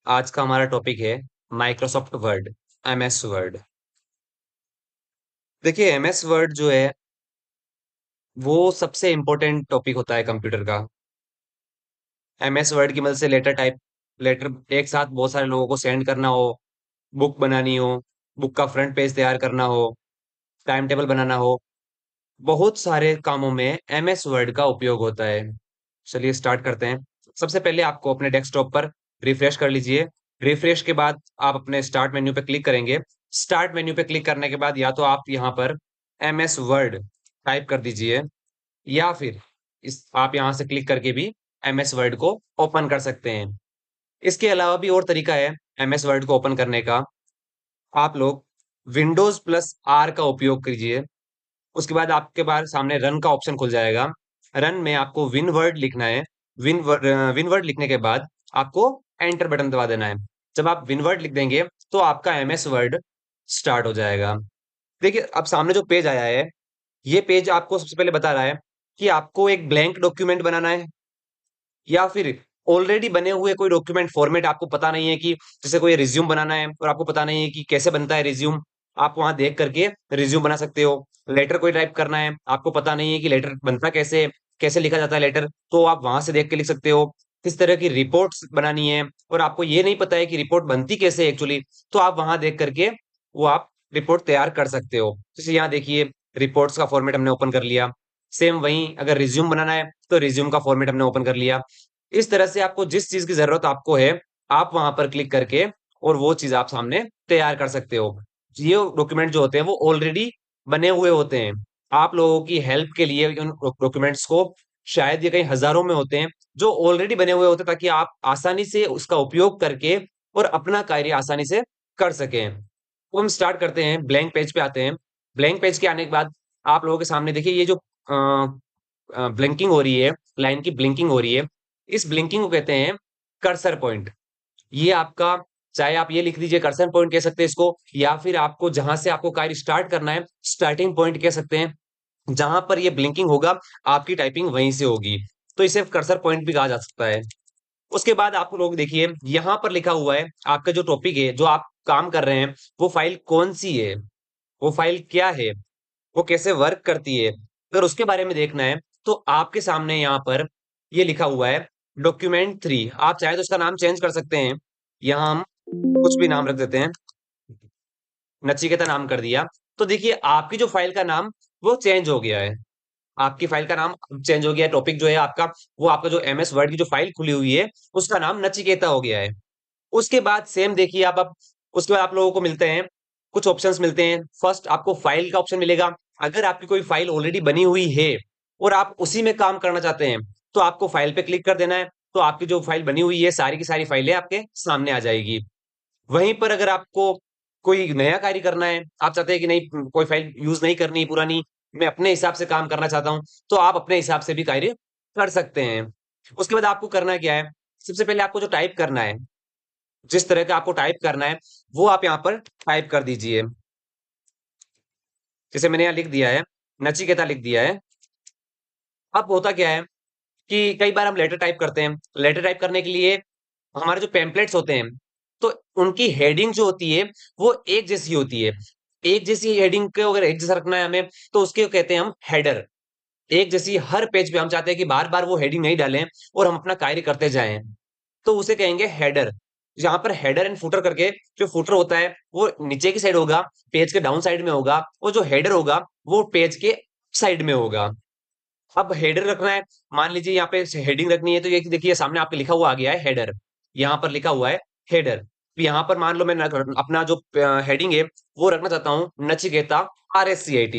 आज का हमारा टॉपिक है माइक्रोसॉफ्ट वर्ड, एमएस वर्ड। देखिए एमएस वर्ड जो है वो सबसे इम्पोर्टेंट टॉपिक होता है कंप्यूटर का। एमएस वर्ड की मदद से लेटर एक साथ बहुत सारे लोगों को सेंड करना हो, बुक बनानी हो, बुक का फ्रंट पेज तैयार करना हो, टाइम टेबल बनाना हो, बहुत सारे कामों में एमएस वर्ड का उपयोग होता है। चलिए स्टार्ट करते हैं। सबसे पहले आपको अपने डेस्कटॉप पर रिफ्रेश कर लीजिए। रिफ्रेश के बाद आप अपने स्टार्ट मेन्यू पे क्लिक करेंगे। स्टार्ट मेन्यू पे क्लिक करने के बाद या तो आप यहाँ पर एमएस वर्ड टाइप कर दीजिए या फिर इस आप यहाँ से क्लिक करके भी एमएस वर्ड को ओपन कर सकते हैं। इसके अलावा भी और तरीका है एमएस वर्ड को ओपन करने का। आप लोग विंडोज प्लस आर का उपयोग कीजिए। उसके बाद आपके पास सामने रन का ऑप्शन खुल जाएगा। रन में आपको विन वर्ड लिखना है। विन वर्ड लिखने के बाद आपको एंटर बटन दबा देना है। जब आप विन वर्ड लिख देंगे तो आपका एमएस वर्ड स्टार्ट हो जाएगा। देखिए अब सामने जो पेज आया है, ये पेज आपको सबसे पहले बता रहा है कि आपको एक ब्लैंक डॉक्यूमेंट बनाना है या फिर ऑलरेडी बने हुए कोई डॉक्यूमेंट फॉर्मेट आपको पता नहीं है कि जैसे कोई रिज्यूम बनाना है और आपको पता नहीं है कि कैसे बनता है रिज्यूम। आप वहां देख करके रिज्यूम बना सकते हो। लेटर कोई टाइप करना है, आपको पता नहीं है कि लेटर बनता कैसे, कैसे लिखा जाता है लेटर, तो आप वहां से देख के लिख सकते हो। किस तरह की रिपोर्ट्स बनानी है और आपको ये नहीं पता है कि रिपोर्ट बनती कैसे एक्चुअली, तो आप वहां देख करके वो आप रिपोर्ट तैयार कर सकते हो। जैसे यहाँ देखिए रिपोर्ट्स का फॉर्मेट हमने ओपन कर लिया। सेम वहीं अगर रिज्यूम बनाना है तो रिज्यूम का फॉर्मेट हमने ओपन कर लिया। इस तरह से आपको जिस चीज की जरूरत आपको है, आप वहां पर क्लिक करके और वो चीज आप सामने तैयार कर सकते हो। ये डॉक्यूमेंट जो होते हैं वो ऑलरेडी बने हुए होते हैं। आप लोगों की हेल्प के लिए उन डॉक्यूमेंट्स को, शायद ये कई हजारों में होते हैं जो ऑलरेडी बने हुए होते हैं, ताकि आप आसानी से उसका उपयोग करके और अपना कार्य आसानी से कर सकें। तो हम स्टार्ट करते हैं, ब्लैंक पेज पे आते हैं। ब्लैंक पेज के आने के बाद आप लोगों के सामने देखिए ये जो ब्लिंकिंग हो रही है, लाइन की ब्लिंकिंग हो रही है, इस ब्लिंकिंग को कहते हैं कर्सर पॉइंट। ये आपका, चाहे आप ये लिख दीजिए कर्सर पॉइंट कह सकते हैं इसको, या फिर आपको जहां से आपको कार्य स्टार्ट करना है स्टार्टिंग पॉइंट कह सकते हैं। जहां पर ये ब्लिंकिंग होगा आपकी टाइपिंग वहीं से होगी, तो इसे कर्सर पॉइंट भी कहा जा सकता है। उसके बाद आप लोग देखिए यहाँ पर लिखा हुआ है आपका जो टॉपिक है, जो आप काम कर रहे हैं, वो फाइल कौन सी है, वो फाइल क्या है, वो कैसे वर्क करती है। अगर उसके बारे में देखना है तो आपके सामने यहाँ पर ये लिखा हुआ है डॉक्यूमेंट 3। आप चाहे तो इसका नाम चेंज कर सकते हैं। यहाँ हम कुछ भी नाम रख देते हैं, नचिकेता नाम कर दिया। तो देखिए आपकी जो फाइल का नाम वो चेंज हो गया है। आपकी फाइल का नाम चेंज हो गया है। टॉपिक जो है आपका, वो आपका जो एमएस वर्ड की जो फाइल खुली हुई है उसका नाम नचिकेता हो गया है। उसके बाद सेम देखिए आप अब उसके बाद आप लोगों को मिलते हैं, कुछ ऑप्शंस मिलते हैं। फर्स्ट आपको फाइल का ऑप्शन मिलेगा। अगर आपकी कोई फाइल ऑलरेडी बनी हुई है और आप उसी में काम करना चाहते हैं तो आपको फाइल पे क्लिक कर देना है। तो आपकी जो फाइल बनी हुई है सारी की सारी फाइलें आपके सामने आ जाएगी। वहीं पर अगर आपको कोई नया कार्य करना है, आप चाहते हैं कि नहीं कोई फाइल यूज नहीं करनी पुरानी, मैं अपने हिसाब से काम करना चाहता हूं, तो आप अपने हिसाब से भी कार्य कर सकते हैं। उसके बाद आपको करना क्या है, सबसे पहले आपको जो टाइप करना है, जिस तरह का आपको टाइप करना है वो आप यहाँ पर टाइप कर दीजिए। जैसे मैंने यहाँ लिख दिया है, नचिकेता लिख दिया है। अब होता क्या है कि कई बार हम लेटर टाइप करते हैं। लेटर टाइप करने के लिए हमारे जो पेम्पलेट्स होते हैं, तो उनकी हेडिंग जो होती है वो एक जैसी होती है। एक जैसी हेडिंग को अगर एक जैसा रखना है हमें, तो उसके कहते हैं हम हेडर। एक जैसी हर पेज पे हम चाहते हैं कि बार बार वो हेडिंग नहीं डालें और हम अपना कार्य करते जाएं, तो उसे कहेंगे हेडर। यहाँ पर हेडर एंड फुटर करके, जो फुटर होता है वो नीचे की साइड होगा, पेज के डाउन साइड में होगा, और जो हेडर होगा वो पेज के साइड में होगा। अब हेडर रखना है, मान लीजिए यहाँ पे हेडिंग रखनी है, तो ये देखिए सामने आपके लिखा हुआ आ गया है हेडर। यहाँ पर लिखा हुआ है हेडर। यहाँ पर मान लो मैं अपना जो हेडिंग है वो रखना चाहता हूँ नचिकेता RSCIT।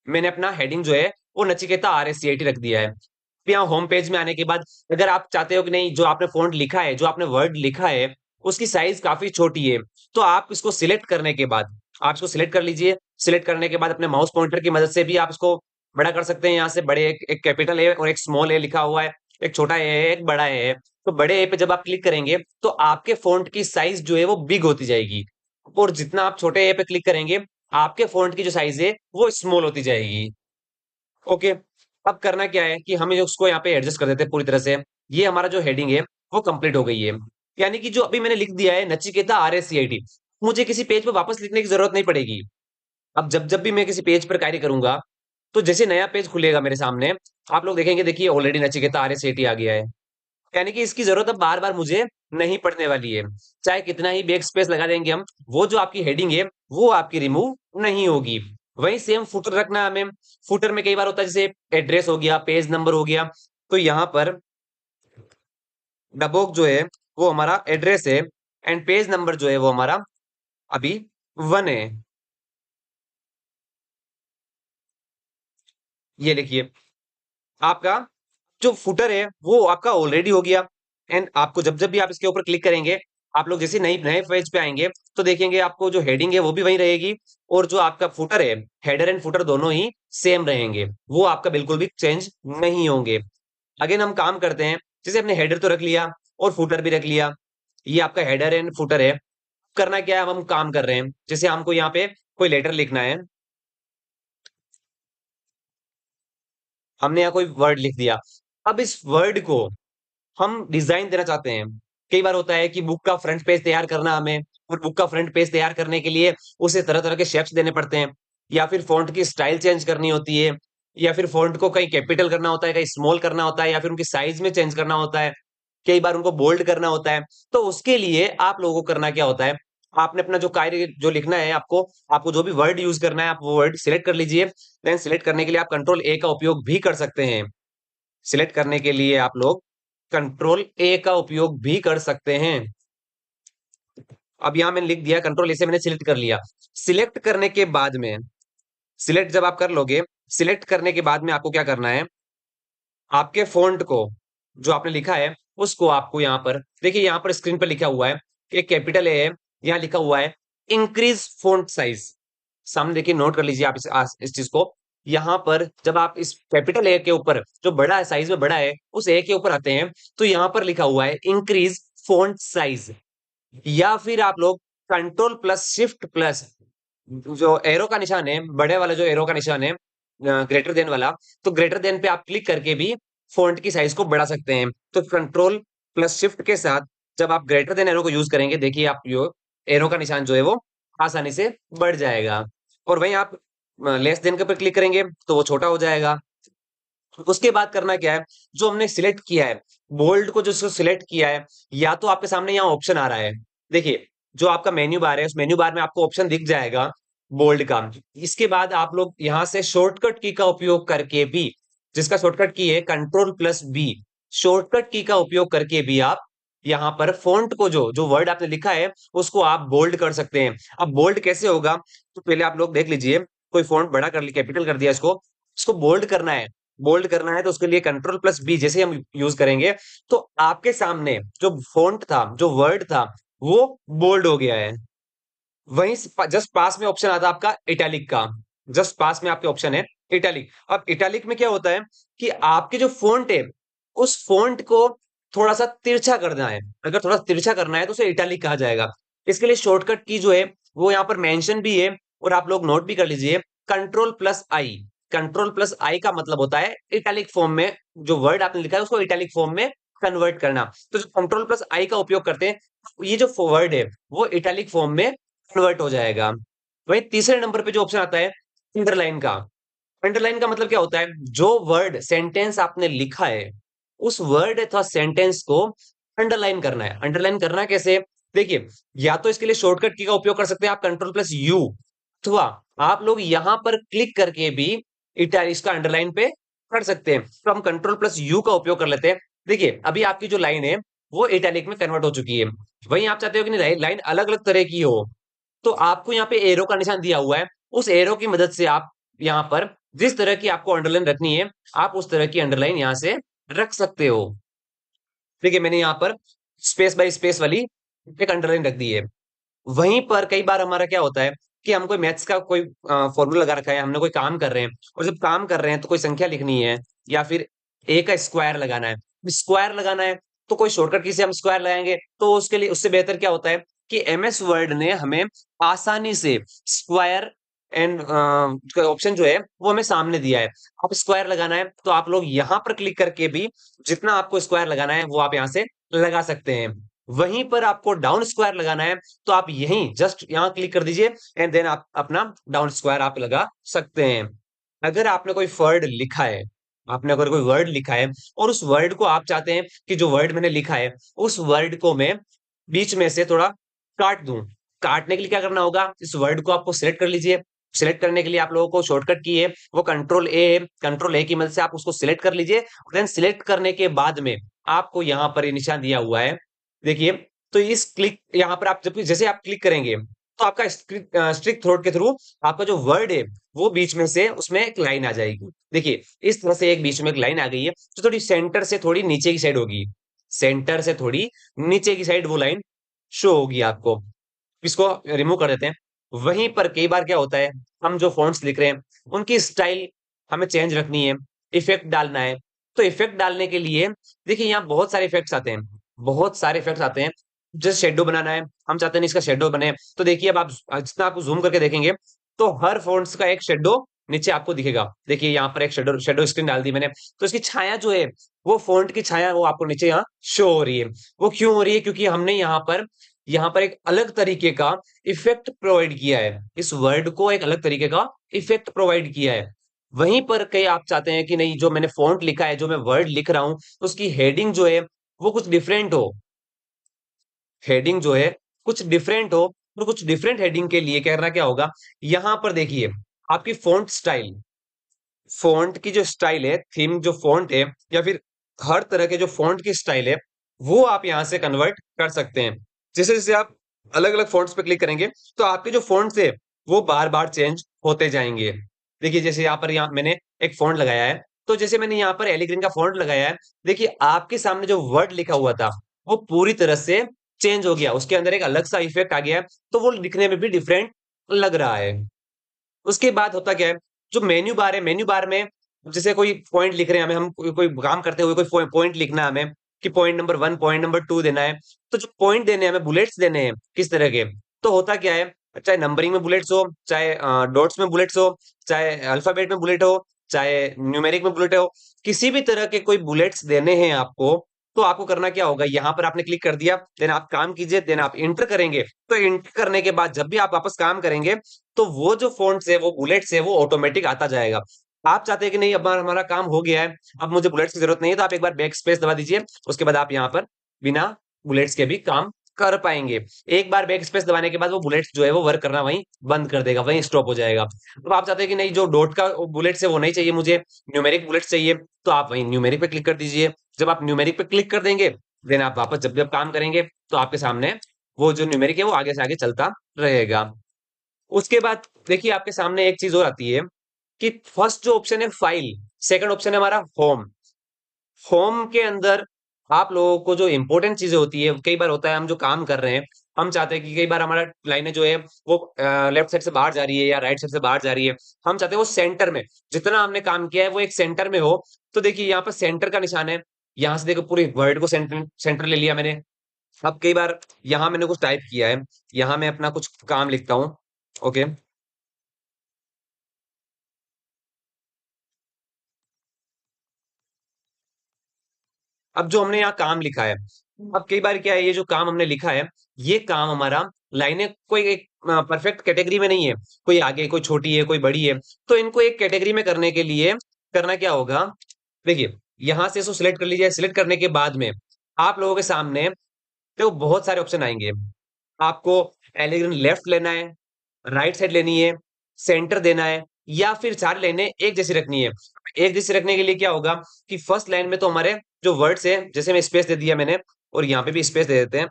मैंने अपना हेडिंग जो है वो नचिकेता RSCIT रख दिया है। फिर यहाँ होम पेज में आने के बाद अगर आप चाहते हो कि नहीं, जो आपने फॉन्ट लिखा है, जो आपने वर्ड लिखा है, उसकी साइज काफी छोटी है, तो आप इसको सिलेक्ट करने के बाद आप इसको सिलेक्ट कर लीजिए। सिलेक्ट करने के बाद अपने माउस पॉइंटर की मदद से भी आप इसको बड़ा कर सकते हैं। यहाँ से बड़े, एक कैपिटल ए और एक स्मॉल ए लिखा हुआ है, एक छोटा ए है एक बड़ा ए है। तो बड़े ए पे जब आप क्लिक करेंगे तो आपके फॉन्ट की साइज जो है वो बिग होती जाएगी, और जितना आप छोटे ए पे क्लिक करेंगे आपके फॉन्ट की जो साइज है वो स्मॉल होती जाएगी। ओके। अब करना क्या है कि हम उसको यहाँ पे एडजस्ट कर देते हैं पूरी तरह से। ये हमारा जो हेडिंग है वो कंप्लीट हो गई है। यानी कि जो अभी मैंने लिख दिया है नचिकेता RSCIT, मुझे किसी पेज पे वापस लिखने की जरूरत नहीं पड़ेगी। अब जब जब भी मैं किसी पेज पर कार्य करूंगा, तो जैसे नया पेज खुलेगा मेरे सामने, आप लोग देखेंगे, देखिए ऑलरेडी नचिकेता RSCIT आ गया है। यानी कि इसकी जरूरत अब बार बार मुझे नहीं पड़ने वाली है। चाहे कितना ही बैक स्पेस लगा देंगे हम, वो जो आपकी हेडिंग है वो आपकी रिमूव नहीं होगी। वही सेम फुटर रखना है हमें। फुटर में कई बार होता है जैसे एड्रेस हो गया, पेज नंबर हो गया, तो यहाँ पर डबोक जो है वो हमारा एड्रेस है, एंड पेज नंबर जो है वो हमारा अभी 1 है। ये लिखिए, आपका जो फुटर है वो आपका ऑलरेडी हो गया। एंड आपको जब जब भी आप इसके ऊपर क्लिक करेंगे, आप लोग जैसे नई नए पेज पे आएंगे, तो देखेंगे आपको जो हेडिंग है वो भी वही रहेगी, और जो आपका फुटर है, हेडर एंड फुटर दोनों ही सेम रहेंगे, वो आपका बिल्कुल भी चेंज नहीं होंगे। अगेन हम काम करते हैं, जैसे अपने हेडर तो रख लिया और फुटर भी रख लिया, ये आपका हेडर एंड फुटर है। करना क्या है, अब हम काम कर रहे हैं, जैसे हमको यहाँ पे कोई लेटर लिखना है, हमने यहाँ कोई वर्ड लिख दिया। अब इस वर्ड को हम डिजाइन देना चाहते हैं। कई बार होता है कि बुक का फ्रंट पेज तैयार करना हमें, और बुक का फ्रंट पेज तैयार करने के लिए उसे तरह तरह के शेप्स देने पड़ते हैं, या फिर फॉन्ट की स्टाइल चेंज करनी होती है, या फिर फॉन्ट को कहीं कैपिटल करना होता है, कहीं स्मॉल करना होता है, या फिर उनकी साइज में चेंज करना होता है, कई बार उनको बोल्ड करना होता है। तो उसके लिए आप लोगों को करना क्या होता है, आपने अपना जो कार्य जो लिखना है, आपको आपको जो भी वर्ड यूज करना है, आप वो वर्ड सिलेक्ट कर लीजिए। देन सिलेक्ट करने के लिए आप कंट्रोल A का उपयोग भी कर सकते हैं। सिलेक्ट करने के लिए आप लोग कंट्रोल A का उपयोग भी कर सकते हैं। अब यहां मैंने लिख दिया कंट्रोल A से मैंने सिलेक्ट कर लिया। सिलेक्ट करने के बाद में, सिलेक्ट जब आप कर लोगे, सिलेक्ट करने के बाद में आपको क्या करना है, आपके फॉन्ट को जो आपने लिखा है उसको आपको यहाँ पर देखिए, यहाँ पर स्क्रीन पर लिखा हुआ है कि कैपिटल A है, यहाँ लिखा हुआ है इंक्रीज फॉन्ट साइज। सामने देखिए, नोट कर लीजिए आप इस चीज को। यहाँ पर जब आप इस कैपिटल A के ऊपर जो बड़ा है, साइज में बड़ा है, उस A के ऊपर आते हैं, तो यहाँ पर लिखा हुआ है इंक्रीज फॉन्ट साइज। या फिर आप लोग कंट्रोल प्लस शिफ्ट प्लस जो एरो का निशान है, बड़े वाला जो एरो का निशान है, ग्रेटर देन वाला, तो ग्रेटर देन पे आप क्लिक करके भी फॉन्ट की साइज को बढ़ा सकते हैं। तो कंट्रोल प्लस शिफ्ट के साथ जब आप ग्रेटर देन एरो को यूज करेंगे, देखिए आप जो एरो का निशान जो है वो आसानी से बढ़ जाएगा। और वहीं आप लेस देन के ऊपर क्लिक करेंगे तो वो छोटा हो जाएगा। उसके बाद करना क्या है, जो हमने सिलेक्ट किया है, बोल्ड को जो सिलेक्ट किया है, या तो आपके सामने यहाँ ऑप्शन आ रहा है, देखिए जो आपका मेन्यू बार है, उस मेन्यू बार में आपको ऑप्शन दिख जाएगा बोल्ड का। इसके बाद आप लोग यहाँ से शॉर्टकट की का उपयोग करके भी, जिसका शॉर्टकट की है कंट्रोल+B, शॉर्टकट की का उपयोग करके भी आप यहाँ पर फॉन्ट को जो जो वर्ड आपने लिखा है उसको आप बोल्ड कर सकते हैं। अब बोल्ड कैसे होगा, तो पहले आप लोग देख लीजिए, कोई फॉन्ट बड़ा कर लिया, कैपिटल कर दिया, इसको इसको बोल्ड करना है। बोल्ड करना है तो उसके लिए कंट्रोल+B जैसे हम यूज करेंगे, तो आपके सामने जो फॉन्ट था, जो वर्ड था, वो बोल्ड हो गया है। वहीं जस्ट पास में ऑप्शन आता है आपका इटैलिक का, जस्ट पास में आपके ऑप्शन है इटैलिक। अब इटैलिक में क्या होता है कि आपके जो फॉन्ट है, उस फॉन्ट को थोड़ा सा तिरछा करना है। अगर थोड़ा तिरछा करना है तो उसे इटैलिक कहा जाएगा। इसके लिए शॉर्टकट की जो है वो यहाँ पर मेंशन भी है, और आप लोग नोट भी कर लीजिए, कंट्रोल+I। कंट्रोल+I का मतलब होता है इटैलिक फॉर्म में, जो वर्ड आपने लिखा है उसको इटैलिक फॉर्म में कन्वर्ट करना। तो जो कंट्रोल+I का उपयोग करते हैं, ये जो वर्ड है वो इटैलिक फॉर्म में कन्वर्ट हो जाएगा। वहीं तीसरे नंबर पे जो ऑप्शन आता है अंडरलाइन का। अंडरलाइन का मतलब क्या होता है, जो वर्ड सेंटेंस आपने लिखा है, उस वर्ड अथवा सेंटेंस को अंडरलाइन करना है। अंडरलाइन करना कैसे, देखिए, या तो इसके लिए शॉर्टकट की का उपयोग कर सकते हैं आप कंट्रोल+U, अथवा आप लोग यहां पर क्लिक करके भी इसका अंडरलाइन पे कर सकते हैं। तो हम कंट्रोल+U का उपयोग कर लेते हैं। देखिए अभी आपकी जो लाइन है वो इटैलिक में कन्वर्ट हो चुकी है। वहीं आप चाहते हो कि नहीं, लाइन अलग अलग तरह की हो, तो आपको यहाँ पे एरो का निशान दिया हुआ है, उस एरो की मदद से आप यहाँ पर जिस तरह की आपको अंडरलाइन रखनी है, आप उस तरह की अंडरलाइन यहाँ से रख सकते हो। देखिए मैंने यहाँ पर स्पेस बाय स्पेस वाली एक अंडरलाइन रख दी है। वहीं पर कई बार हमारा क्या होता है कि हम कोई मैथ्स का कोई फॉर्मूला लगा रखा है, हमने कोई काम कर रहे हैं, और जब काम कर रहे हैं तो कोई संख्या लिखनी है, या फिर ए का स्क्वायर लगाना है, स्क्वायर लगाना है, तो कोई शॉर्टकट की से हम स्क्वायर लगाएंगे, तो उसके लिए उससे बेहतर क्या होता है कि MS वर्ड ने हमें आसानी से स्क्वायर एंड ऑप्शन जो है वो हमें सामने दिया है। आप स्क्वायर लगाना है तो आप लोग यहाँ पर क्लिक करके भी जितना आपको स्क्वायर लगाना है वो आप यहाँ से लगा सकते हैं। वहीं पर आपको डाउन स्क्वायर लगाना है तो आप यहीं जस्ट यहाँ क्लिक कर दीजिए एंड देन आप अपना डाउन स्क्वायर आप लगा सकते हैं। अगर आपने कोई वर्ड लिखा है, आपने अगर कोई वर्ड लिखा है और उस वर्ड को आप चाहते हैं कि जो वर्ड मैंने लिखा है उस वर्ड को मैं बीच में से थोड़ा काट दूं, काटने के लिए क्या करना होगा, इस वर्ड को आपको सिलेक्ट कर लीजिए। सिलेक्ट करने के लिए आप लोगों को शॉर्टकट की है वो कंट्रोल ए है, कंट्रोल ए की मदद से आप उसको सिलेक्ट कर लीजिए। देन सिलेक्ट करने के बाद में आपको यहाँ पर ये निशान दिया हुआ है, देखिए। तो इस क्लिक यहाँ पर आप जब जैसे आप क्लिक करेंगे तो आपका स्ट्रिक थ्रोट के थ्रू आपका जो वर्ड है वो बीच में से उसमें एक लाइन आ जाएगी। देखिए इस तरह से एक बीच में एक लाइन आ गई है जो थोड़ी सेंटर से थोड़ी नीचे की साइड होगी, सेंटर से थोड़ी नीचे की साइड वो लाइन शो होगी आपको। इसको रिमूव कर देते हैं। वहीं पर कई बार क्या होता है, हम जो फॉन्ट्स लिख रहे हैं उनकी स्टाइल हमें चेंज रखनी है, इफेक्ट डालना है। तो इफेक्ट डालने के लिए देखिए यहाँ बहुत सारे इफेक्ट्स आते हैं, बहुत सारे इफेक्ट्स आते हैं। जैसे शेडो बनाना है, हम चाहते हैं इसका शेडो बने, तो देखिए अब आप जितना आपको जूम करके देखेंगे तो हर फॉन्ट्स का एक शेडो नीचे आपको दिखेगा। देखिए यहाँ पर एक शेडो शेडो स्क्रीन डाल दी मैंने, तो इसकी छाया जो है वो फॉन्ट की छाया वो आपको नीचे यहाँ शो हो रही है। वो क्यों हो रही है, क्योंकि हमने यहाँ पर एक अलग तरीके का इफेक्ट प्रोवाइड किया है, इस वर्ड को एक अलग तरीके का इफेक्ट प्रोवाइड किया है। वहीं पर कई आप चाहते हैं कि नहीं जो मैंने फॉन्ट लिखा है, जो मैं वर्ड लिख रहा हूं उसकी हेडिंग जो है वो कुछ डिफरेंट हो, हेडिंग जो है कुछ डिफरेंट हो। तो कुछ डिफरेंट हेडिंग के लिए करना क्या होगा, यहाँ पर देखिए आपकी फॉन्ट स्टाइल, फॉन्ट की जो स्टाइल है, थीम जो फॉन्ट है या फिर हर तरह के जो फॉन्ट की स्टाइल है वो आप यहाँ से कन्वर्ट कर सकते हैं। जैसे जैसे आप अलग अलग फॉन्ट्स पे क्लिक करेंगे तो आपके जो फॉन्ट्स है वो बार बार चेंज होते जाएंगे। देखिए जैसे यहाँ मैंने एक फॉन्ट लगाया है, तो जैसे मैंने यहाँ पर एलिग्रीन का फॉन्ट लगाया है, देखिए आपके सामने जो वर्ड लिखा हुआ था वो पूरी तरह से चेंज हो गया, उसके अंदर एक अलग सा इफेक्ट आ गया है, तो वो दिखने में भी डिफरेंट लग रहा है। उसके बाद होता क्या है, जो मेन्यू बार है, मेन्यू बार में जैसे कोई पॉइंट लिख रहे हैं हमें, हम कोई काम करते हुए कोई पॉइंट लिखना है हमें कि पॉइंट नंबर 1 पॉइंट नंबर 2 देना है। तो जो पॉइंट देने हैं हमें, बुलेट्स देने हैं किस तरह के, तो होता क्या है, चाहे नंबरिंग में बुलेट्स हो, चाहे डॉट्स में बुलेट्स हो, चाहे अल्फाबेट में बुलेट हो, चाहे न्यूमेरिक में बुलेट हो, किसी भी तरह के कोई बुलेट्स देने हैं आपको, तो आपको करना क्या होगा, यहाँ पर आपने क्लिक कर दिया, देन आप काम कीजिए, देन आप इंटर करेंगे। तो इंटर करने के बाद जब भी आप वापस काम करेंगे तो वो जो फ़ॉन्ट्स है, वो बुलेट्स है, वो ऑटोमेटिक आता जाएगा। आप चाहते हैं कि नहीं अब हमारा काम हो गया है, अब मुझे बुलेट्स की ज़रूरत नहीं है, तो आप एक बार बैक स्पेस दबा दीजिए, उसके बाद आप यहाँ पर बिना बुलेट्स के भी काम कर पाएँगे। एक बार बैक स्पेस दबाने के बाद वो बुलेट्स जो है वो वर्क करना वहीं बंद कर देगा, वहीं स्टॉप हो जाएगा। अब आप चाहते हैं कि नहीं जो डॉट का बुलेट्स है वो नहीं चाहिए मुझे, न्यूमेरिक बुलेट्स चाहिए, तो आप वहीं न्यूमेरिक पे क्लिक कर दीजिए। जब आप न्यूमेरिक पे क्लिक कर देंगे, देन आप वापस जब भी आप काम करेंगे, तो आपके सामने वो जो न्यूमेरिक है वो आगे से आगे चलता रहेगा। उसके बाद देखिए आपके सामने एक चीज और आती है कि फर्स्ट जो ऑप्शन है फाइल, सेकंड ऑप्शन है हमारा होम। होम के अंदर आप लोगों को जो इंपॉर्टेंट चीजें होती है, कई बार होता है हम जो काम कर रहे हैं, हम चाहते हैं कि कई बार हमारा लाइनें जो है वो लेफ्ट साइड से बाहर जा रही है या राइट साइड से बाहर जा रही है, हम चाहते हैं वो सेंटर में, जितना हमने काम किया है वो एक सेंटर में हो। तो देखिए यहाँ पर सेंटर का निशान है, यहाँ से देखो पूरे वर्ड को सेंटर सेंटर ले लिया मैंने। अब कई बार यहाँ मैंने कुछ टाइप किया है, यहाँ मैं अपना कुछ काम लिखता हूँ, ओके। अब जो हमने यहाँ काम लिखा है, अब कई बार क्या है, ये जो काम हमने लिखा है, ये काम हमारा लाइनें कोई एक परफेक्ट कैटेगरी में नहीं है, कोई आगे कोई छोटी है कोई बड़ी है, तो इनको एक कैटेगरी में करने के लिए करना क्या होगा, देखिए यहाँ से इसको सिलेक्ट कर लीजिए। सिलेक्ट करने के बाद में आप लोगों के सामने देखो बहुत सारे ऑप्शन आएंगे। आपको एलिग्रेन लेफ्ट लेना है, राइट साइड लेनी है, सेंटर देना है, या फिर सारी लाइनें एक जैसी रखनी है। एक जैसी रखने के लिए क्या होगा कि फर्स्ट लाइन में तो हमारे जो वर्ड्स है, जैसे मैं स्पेस दे दिया मैंने और यहाँ पे भी स्पेस दे देते हैं,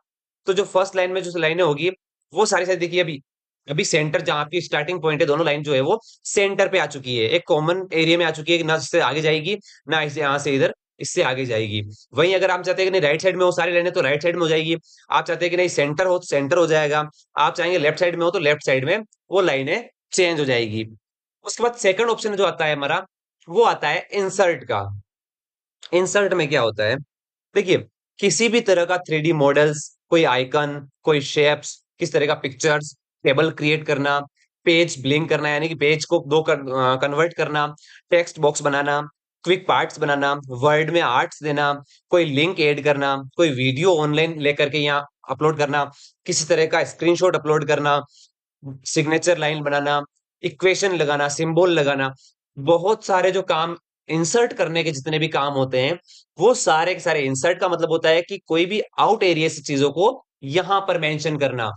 तो जो फर्स्ट लाइन में जो लाइनें होगी वो सारी सारी देखिए अभी अभी सेंटर जहाँ आपकी स्टार्टिंग पॉइंट है, दोनों लाइन जो है वो सेंटर पे आ चुकी है, एक कॉमन एरिया में आ चुकी है कि ना इससे आगे जाएगी ना इसे यहाँ से इधर इससे आगे जाएगी। वहीं अगर आप चाहते हैं कि नहीं राइट साइड में हो सारी लाइनें, तो राइट साइड में हो जाएगी। आप चाहते हैं कि नहीं सेंटर हो तो सेंटर हो जाएगा। आप चाहेंगे लेफ्ट साइड में हो तो लेफ्ट साइड में वो लाइनें चेंज हो जाएगी। उसके बाद सेकंड ऑप्शन जो आता है हमारा, वो आता है इंसर्ट का। इंसर्ट में क्या होता है, देखिए किसी भी तरह का 3D मॉडल्स, कोई आइकन, कोई शेप्स, किस तरह का पिक्चर्स, टेबल क्रिएट करना, पेज ब्लिंक करना, यानी कि पेज को दो कन्वर्ट करना, टेक्स्ट बॉक्स बनाना, क्विक पार्ट्स बनाना, वर्ड में आर्ट्स देना, कोई लिंक ऐड करना, कोई वीडियो ऑनलाइन लेकर के यहाँ अपलोड करना, किसी तरह का स्क्रीनशॉट अपलोड करना, सिग्नेचर लाइन बनाना, इक्वेशन लगाना, सिंबल लगाना, बहुत सारे जो काम इंसर्ट करने के जितने भी काम होते हैं, वो सारे के सारे। इंसर्ट का मतलब होता है कि कोई भी आउट एरिया से चीजों को यहां पर मेंशन करना।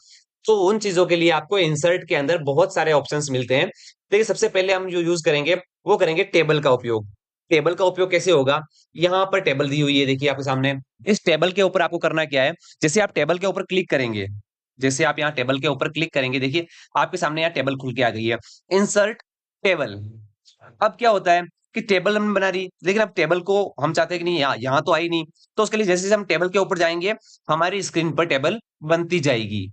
तो उन चीजों के लिए आपको इंसर्ट के अंदर बहुत सारे ऑप्शंस मिलते हैं। देखिए, सबसे पहले हम जो यूज करेंगे वो करेंगे टेबल का उपयोग। टेबल का उपयोग कैसे होगा? यहाँ पर टेबल दी हुई है, देखिए आपके सामने। इस टेबल के ऊपर आपको करना क्या है, जैसे आप टेबल के ऊपर क्लिक करेंगे, जैसे आप यहाँ टेबल के ऊपर क्लिक करेंगे, देखिए आपके सामने यहाँ टेबल खुल के आ गई है, इंसर्ट टेबल। अब क्या होता है कि टेबल हमने बना दी, लेकिन अब टेबल को हम चाहते हैं कि नहीं, यहाँ तो आई नहीं। तो उसके लिए जैसे जैसे हम टेबल के ऊपर जाएंगे, हमारी स्क्रीन पर टेबल बनती जाएगी।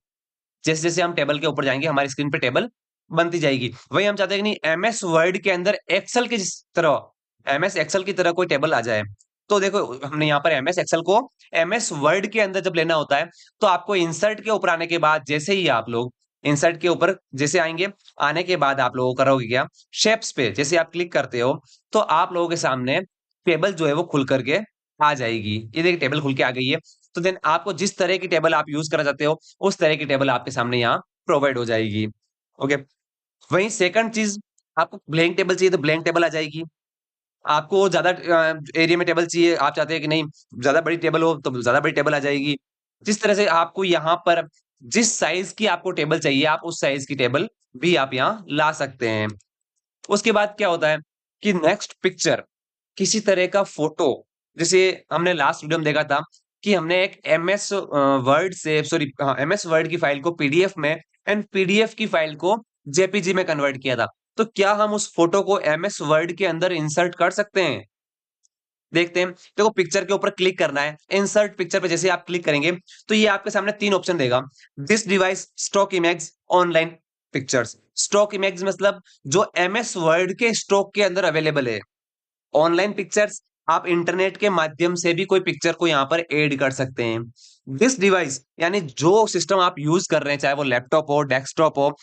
जैसे जैसे हम टेबल के ऊपर जाएंगे, हमारी स्क्रीन पे टेबल बनती जाएगी। वही हम चाहते हैं कि नहीं, एमएस वर्ड के अंदर एक्सेल की जिस तरह, एमएस एक्सेल की तरह कोई टेबल आ जाए। तो देखो, हमने यहाँ पर एमएस एक्सेल को एमएस वर्ड के अंदर जब लेना होता है, तो आपको इंसर्ट के ऊपर आने के बाद, जैसे ही आप लोग इंसर्ट के ऊपर जैसे आएंगे, आने के बाद आप लोगों करोगे क्या, शेप्स पे जैसे आप क्लिक करते हो, तो आप लोगों के सामने टेबल जो है वो खुल करके आ जाएगी। ये देखिए टेबल खुल के आ गई है। तो देन आपको जिस तरह की टेबल आप यूज करना चाहते हो, उस तरह की टेबल आपके सामने यहाँ प्रोवाइड हो जाएगी। ओके। वहीं सेकंड चीज, आपको ब्लैंक टेबल चाहिए तो ब्लैंक टेबल आ जाएगी। आपको ज्यादा एरिया में टेबल चाहिए, आप चाहते हैं कि नहीं ज्यादा बड़ी टेबल हो, तो ज्यादा बड़ी टेबल आ जाएगी। जिस तरह से आपको यहाँ पर जिस साइज की आपको टेबल चाहिए, आप उस साइज की टेबल भी आप यहाँ ला सकते हैं। उसके बाद क्या होता है कि नेक्स्ट पिक्चर, किसी तरह का फोटो, जैसे हमने लास्ट वीडियो में देखा था कि हमने एक एमएस वर्ड से, सॉरी एमएस वर्ड की फाइल को पीडीएफ में, एंड पीडीएफ की फाइल को जेपीजी में कन्वर्ट किया था। तो क्या हम उस फोटो को एमएस वर्ड के अंदर इंसर्ट कर सकते हैं? देखते हैं। देखो, पिक्चर के ऊपर क्लिक करना है, इंसर्ट पिक्चर पे जैसे आप क्लिक करेंगे, तो ये आपके सामने तीन ऑप्शन देगा। This device stock image online pictures. Stock image मतलब जो एमएस वर्ड के स्टॉक के अंदर अवेलेबल है। ऑनलाइन पिक्चर्स, आप इंटरनेट के माध्यम से भी कोई पिक्चर को यहाँ पर ऐड कर सकते हैं। दिस डिवाइस यानी जो सिस्टम आप यूज कर रहे हैं, चाहे वो लैपटॉप हो, डेस्कटॉप हो,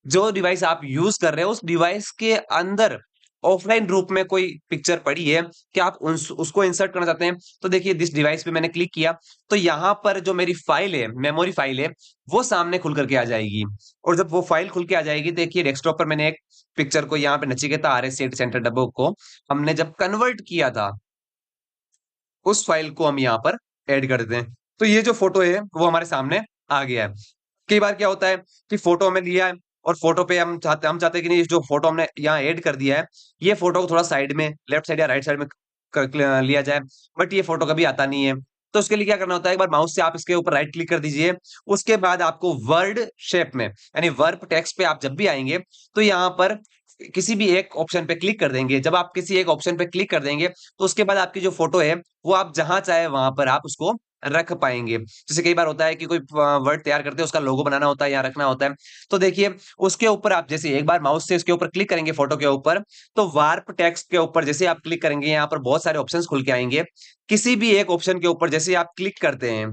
जो डिवाइस आप यूज कर रहे हो, उस डिवाइस के अंदर ऑफलाइन रूप में कोई पिक्चर पड़ी है कि आप उसको इंसर्ट करना चाहते हैं। तो देखिए, दिस डिवाइस पे मैंने क्लिक किया, तो यहाँ पर जो मेरी फाइल है, मेमोरी फाइल है, वो सामने खुल करके आ जाएगी। और जब वो फाइल खुल के आ जाएगी, देखिए डेस्कटॉप पर मैंने एक पिक्चर को यहाँ पे नचिकेता आर्य सेट सेंटर डब्बो को हमने जब कन्वर्ट किया था, उस फाइल को हम यहाँ पर ऐड कर देते हैं। तो ये जो फोटो है वो हमारे सामने आ गया है। कई बार क्या होता है कि फोटो हमें लिया है, और फोटो पे हम चाहते हैं कि नहीं, जो फोटो हमने यहाँ ऐड कर दिया है, ये फोटो को थोड़ा साइड में, लेफ्ट साइड या राइट साइड में लिया जाए, बट ये फोटो कभी आता नहीं है। तो उसके लिए क्या करना होता है, एक बार माउस से आप इसके ऊपर राइट क्लिक कर दीजिए। उसके बाद आपको वर्ड शेप में, यानी वर्ब टेक्स्ट पे आप जब भी आएंगे, तो यहाँ पर किसी भी एक ऑप्शन पे क्लिक कर देंगे। जब आप किसी एक ऑप्शन पे क्लिक कर देंगे, तो उसके बाद आपकी जो फोटो है, वो आप जहां चाहे वहां पर आप उसको रख पाएंगे। जैसे कई बार होता है कि कोई वर्ड तैयार करते हैं, उसका लोगो बनाना होता है या रखना होता है, तो देखिए उसके ऊपर आप जैसे एक बार माउस से उसके ऊपर क्लिक करेंगे, फोटो के ऊपर, तो वार्प टेक्स्ट के ऊपर जैसे आप क्लिक करेंगे, यहाँ पर बहुत सारे ऑप्शंस खुल के आएंगे। किसी भी एक ऑप्शन के ऊपर जैसे आप क्लिक करते हैं,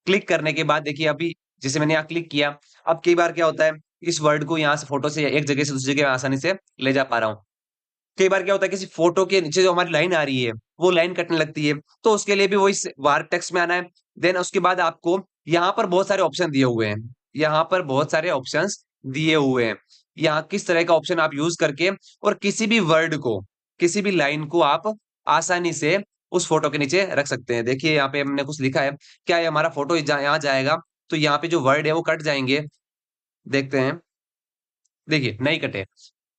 क्लिक करने के बाद देखिए, अभी जैसे मैंने यहाँ क्लिक किया, अब कई बार क्या होता है, इस वर्ड को यहाँ से फोटो से एक जगह से दूसरी जगह आसानी से ले जा पा रहा हूँ। कई बार क्या होता है, किसी फोटो के नीचे जो हमारी लाइन आ रही है, वो लाइन कटने लगती है, तो उसके लिए भी वही वार्प टेक्स्ट में आना है। देन उसके बाद आपको यहाँ पर बहुत सारे ऑप्शन दिए हुए हैं, यहाँ पर बहुत सारे ऑप्शंस दिए हुए हैं। यहाँ किस तरह का ऑप्शन आप यूज करके, और किसी भी वर्ड को, किसी भी लाइन को आप आसानी से उस फोटो के नीचे रख सकते हैं। देखिए यहाँ पे हमने कुछ लिखा है, क्या ये हमारा फोटो यहाँ जाएगा, तो यहाँ पे जो वर्ड है वो कट जाएंगे। देखते हैं, देखिए नहीं कटे,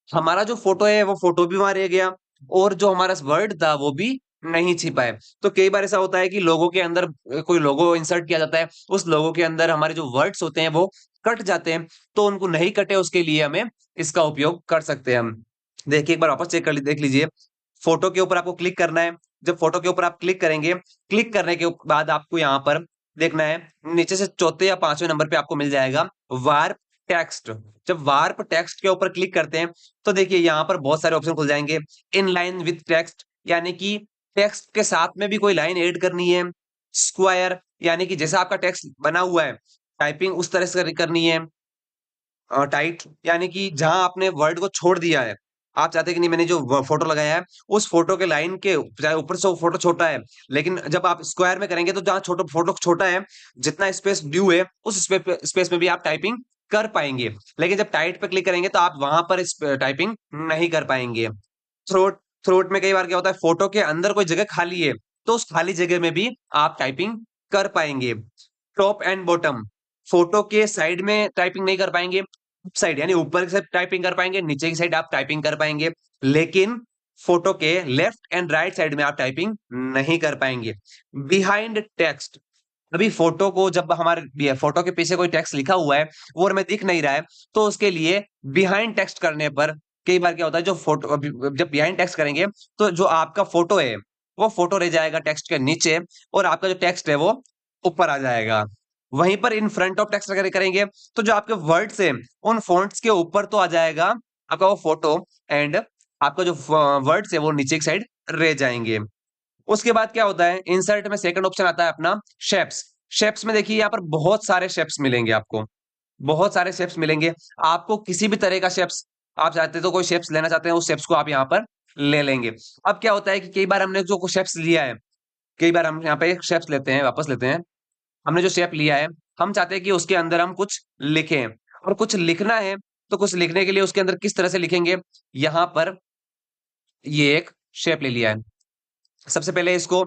हमारा जो फोटो है वो फोटो भी वहां रह गया, और जो हमारा वर्ड था वो भी नहीं छिपा है। तो कई बार ऐसा होता है कि लोगों के अंदर कोई लोगो इंसर्ट किया जाता है, उस लोगो के अंदर हमारे जो वर्ड्स होते हैं वो कट जाते हैं, तो उनको नहीं कटे, उसके लिए हमें इसका उपयोग कर सकते हैं हम। देखिए एक बार वापस चेक कर देख लीजिए, फोटो के ऊपर आपको क्लिक करना है। जब फोटो के ऊपर आप क्लिक करेंगे, क्लिक करने के बाद आपको यहाँ पर देखना है, नीचे से चौथे या पांचवें नंबर पे आपको मिल जाएगा वार्प टेक्स्ट। जब वार्प टेक्स्ट के ऊपर क्लिक करते हैं, तो देखिए यहाँ पर बहुत सारे ऑप्शन खुल जाएंगे। इन लाइन विथ टेक्स्ट, यानी कि टेक्स्ट के साथ में भी कोई लाइन ऐड करनी है। स्क्वायर, यानी कि जैसा आपका टेक्स्ट बना हुआ है, टाइपिंग उस तरह से करनी है। टाइट, यानी कि जहां आपने वर्ड को छोड़ दिया है, आप चाहते हैं कि नहीं मैंने जो फोटो लगाया है उस फोटो के लाइन के चाहे ऊपर से वो फोटो छोटा है, लेकिन जब आप स्क्वायर में करेंगे तो जहां छोटा फोटो छोटा है, जितना स्पेस ड्यू है उस स्पेस में भी आप टाइपिंग कर पाएंगे। लेकिन जब टाइट पे क्लिक करेंगे तो आप वहां पर टाइपिंग नहीं कर पाएंगे। थ्रोट थ्रोट में कई बार क्या होता है, फोटो के अंदर कोई जगह खाली है तो उस खाली जगह में भी आप टाइपिंग कर पाएंगे। टॉप एंड बॉटम, फोटो के साइड में टाइपिंग नहीं कर पाएंगे, साइड यानी ऊपर की साइड टाइपिंग कर पाएंगे, नीचे की साइड आप टाइपिंग कर पाएंगे, लेकिन फोटो के लेफ्ट एंड राइट साइड में आप टाइपिंग नहीं कर पाएंगे। बिहाइंड टेक्स्ट, अभी फोटो को जब हमारे फोटो के पीछे कोई टेक्स्ट लिखा हुआ है वो हमें दिख नहीं रहा है, तो उसके लिए बिहाइंड टेक्स्ट करने पर कई बार क्या होता है, जो फोटो जब बिहाइंड टेक्स्ट करेंगे तो जो आपका फोटो है वो फोटो रह जाएगा टेक्स्ट के नीचे, और आपका जो टेक्स्ट है वो ऊपर आ जाएगा। वहीं पर इन फ्रंट ऑफ टेक्स्ट अगर करेंगे तो जो आपके वर्ड्स है उन फॉन्ट्स के ऊपर तो आ जाएगा आपका वो फोटो, एंड आपका जो वर्ड्स है वो नीचे की साइड रह जाएंगे। उसके बाद क्या होता है, इंसर्ट में सेकंड ऑप्शन आता है अपना शेप्स। शेप्स में देखिए यहाँ पर बहुत सारे शेप्स मिलेंगे आपको, बहुत सारे शेप्स मिलेंगे। आपको किसी भी तरह का शेप्स आप चाहते तो कोई शेप्स लेना चाहते हैं उस शेप्स को आप यहाँ पर ले लेंगे। अब क्या होता है कि कई बार हमने जो शेप्स लिया है, कई बार हम यहाँ पे शेप्स लेते हैं वापस लेते हैं, हमने जो शेप लिया है हम चाहते हैं कि उसके अंदर हम कुछ लिखें, और कुछ लिखना है तो कुछ लिखने के लिए उसके अंदर किस तरह से लिखेंगे। यहाँ पर ये एक शेप ले लिया है, सबसे पहले इसको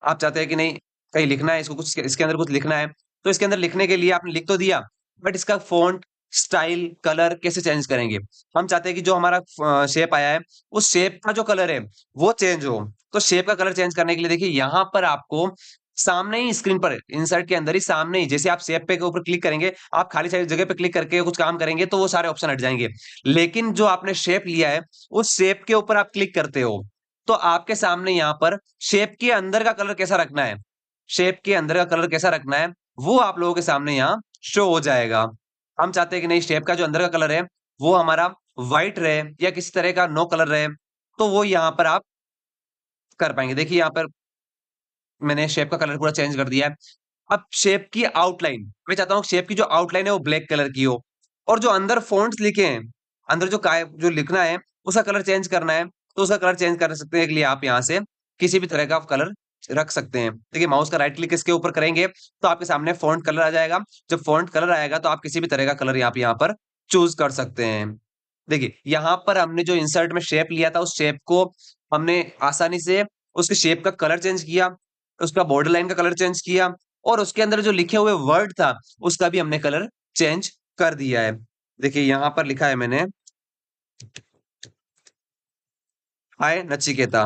आप चाहते हैं कि नहीं कहीं लिखना है, इसको कुछ इसके अंदर कुछ लिखना है, तो इसके अंदर लिखने के लिए आपने लिख तो दिया, बट इसका फॉन्ट स्टाइल कलर कैसे चेंज करेंगे। हम चाहते हैं कि जो हमारा शेप आया है उस शेप का जो कलर है वो चेंज हो। तो शेप का कलर चेंज करने के लिए देखिए यहाँ पर आपको सामने ही स्क्रीन पर इंसर्ट के अंदर ही सामने ही जैसे आप शेप पे के ऊपर क्लिक करेंगे, आप खाली सारी जगह पे क्लिक करके कुछ काम करेंगे तो वो सारे ऑप्शन हट जाएंगे। लेकिन जो आपने शेप लिया है उस शेप के ऊपर आप क्लिक करते हो तो आपके सामने यहाँ पर शेप के अंदर का कलर कैसा रखना है, शेप के अंदर का कलर कैसा रखना है वो आप लोगों के सामने यहाँ शो हो जाएगा। हम चाहते हैं कि नहीं शेप का जो अंदर का कलर है वो हमारा व्हाइट रहे या किसी तरह का नो कलर रहे, तो वो यहाँ पर आप कर पाएंगे। देखिए यहाँ पर मैंने शेप का कलर पूरा चेंज कर दिया है। अब शेप की आउटलाइन, मैं चाहता हूँ शेप की जो आउटलाइन है वो ब्लैक कलर की हो, और जो अंदर फॉन्ट्स लिखे हैं, अंदर जो काय जो लिखना है उसका कलर चेंज करना है, तो उसका कलर चेंज कर सकते हैं के लिए आप यहाँ से किसी भी तरह का कलर रख सकते हैं। देखिए माउस का राइट क्लिक इसके ऊपर करेंगे तो आपके सामने फॉन्ट कलर आ जाएगा, जब फॉन्ट कलर आएगा तो आप किसी भी तरह का कलर यहाँ पर चूज कर सकते हैं। देखिए यहाँ पर हमने जो इंसर्ट में शेप लिया था उस शेप को हमने आसानी से उसके शेप का कलर चेंज किया, उसका बॉर्डर लाइन का कलर चेंज किया, और उसके अंदर जो लिखे हुए वर्ड था उसका भी हमने कलर चेंज कर दिया है। देखिए यहाँ पर लिखा है मैंने हाय नचिकेता,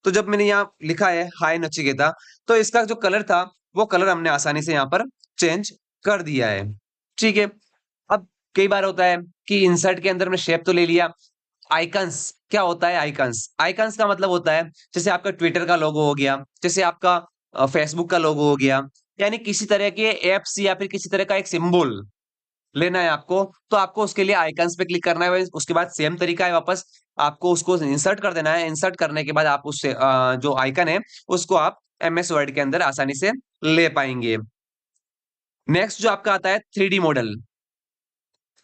तो जब मैंने यहाँ लिखा है हाय नचिकेता तो इसका जो कलर था वो कलर हमने आसानी से यहाँ पर चेंज कर दिया है। ठीक है। अब कई बार होता है कि इंसर्ट के अंदर में शेप तो ले लिया, आइकन्स क्या होता है, आइकन्स आइकन्स का मतलब होता है जैसे आपका ट्विटर का लोगो हो गया, जैसे आपका फेसबुक का लोगो हो गया, यानी किसी तरह के एप्स या फिर किसी तरह का एक सिंबल लेना है आपको, तो आपको उसके लिए आइकन्स पे क्लिक करना है। उसके बाद सेम तरीका है, वापस आपको उसको इंसर्ट कर देना है। इंसर्ट करने के बाद आप उससे जो आइकन है उसको आप एमएस वर्ड के अंदर आसानी से ले पाएंगे। नेक्स्ट जो आपका आता है 3D मॉडल,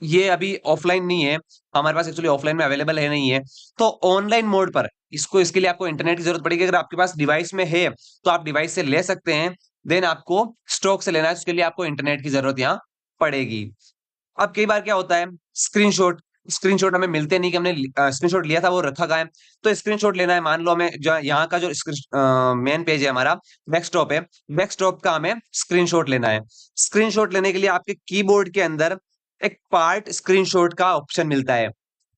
ये अभी ऑफलाइन नहीं है हमारे पास, एक्चुअली ऑफलाइन में अवेलेबल है नहीं है, तो ऑनलाइन मोड पर इसको इसके लिए आपको इंटरनेट की जरूरत पड़ेगी। अगर आपके पास डिवाइस में है तो आप डिवाइस से ले सकते हैं, देन आपको स्टॉक से लेना है, उसके लिए आपको इंटरनेट की जरूरत यहाँ पड़ेगी। अब कई बार क्या होता है स्क्रीनशॉट, स्क्रीनशॉट हमें मिलते नहीं कि हमने स्क्रीनशॉट लिया था वो रखा गया है, तो स्क्रीनशॉट लेना है। मान लो हमें यहाँ का जो मेन पेज है हमारा डेस्कटॉप है, डेस्कटॉप का हमें स्क्रीनशॉट लेना है। स्क्रीनशॉट लेने के लिए आपके कीबोर्ड के अंदर एक पार्ट स्क्रीनशॉट का ऑप्शन मिलता है।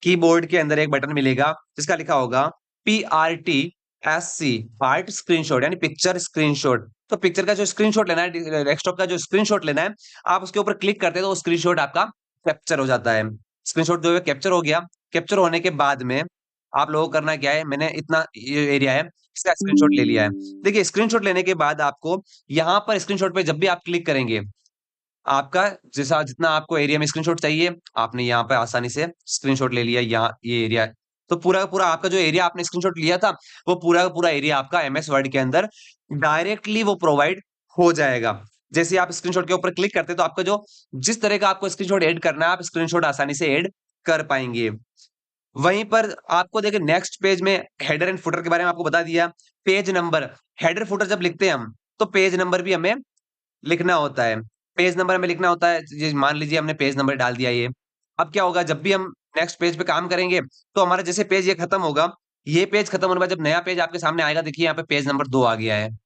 कीबोर्ड के अंदर एक बटन मिलेगा जिसका लिखा होगा PRTSC, पार्ट स्क्रीनशॉट यानी पिक्चर स्क्रीनशॉट। तो पिक्चर का जो स्क्रीनशॉट लेना है, डेस्कटॉप का जो स्क्रीनशॉट लेना है, आप उसके ऊपर क्लिक करते हैं तो स्क्रीनशॉट आपका कैप्चर हो जाता है। स्क्रीनशॉट जो है कैप्चर हो गया। कैप्चर होने के बाद में आप लोगों को करना क्या है, मैंने इतना ये एरिया है इसका स्क्रीनशॉट ले लिया है। देखिए स्क्रीनशॉट लेने के बाद आपको यहाँ पर स्क्रीनशॉट पे जब भी आप क्लिक करेंगे, आपका जैसा जितना आपको एरिया में स्क्रीनशॉट चाहिए आपने यहाँ पे आसानी से स्क्रीनशॉट ले लिया, यहाँ ये एरिया है। तो पूरा का पूरा आपका जो एरिया आपने स्क्रीनशॉट लिया था वो पूरा का पूरा एरिया आपका एमएस वर्ड के अंदर डायरेक्टली वो प्रोवाइड हो जाएगा। जैसे ही आप स्क्रीनशॉट के ऊपर क्लिक करते हैं तो आपका जो जिस तरह का आपको स्क्रीनशॉट ऐड करना है, आप स्क्रीनशॉट आसानी से ऐड कर पाएंगे। वहीं पर आपको देखिए नेक्स्ट पेज में हेडर एंड फुटर के बारे में आपको बता दिया। पेज नंबर, हेडर फुटर जब लिखते हैं हम, तो पेज नंबर भी हमें लिखना होता है। पेज नंबर हमें लिखना होता है, ये मान लीजिए हमने पेज नंबर डाल दिया ये। अब क्या होगा, जब भी हम नेक्स्ट पेज पे काम करेंगे, तो हमारा जैसे पेज ये खत्म होगा, ये पेज खत्म होने के बाद जब नया पेज आपके सामने आएगा, देखिए यहाँ पे पेज नंबर 2 आ गया है।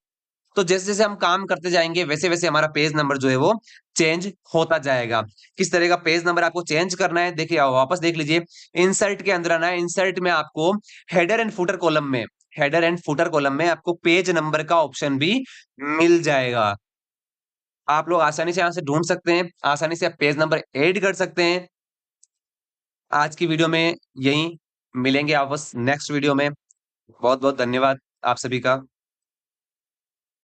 तो जैसे-जैसे हम काम करते जाएँगे, वैसे-वैसे हमारा पेज नंबर जो है वो चेंज होता जाएगा। किस तरह का पेज नंबर आपको चेंज करना है, देखिए वापस देख लीजिए, इंसर्ट के अंदर आना है, इंसर्ट में आपको हेडर एंड फुटर कॉलम में आपको पेज नंबर का ऑप्शन भी मिल जाएगा। आप लोग आसानी से यहाँ से ढूँढ सकते हैं, आसानी से आप पेज नंबर ऐड कर सकते हैं। आज की वीडियो में यहीं मिलेंगे आपस नेक्स्ट वीडियो में। बहुत-बहुत धन्यवाद आप सभी का।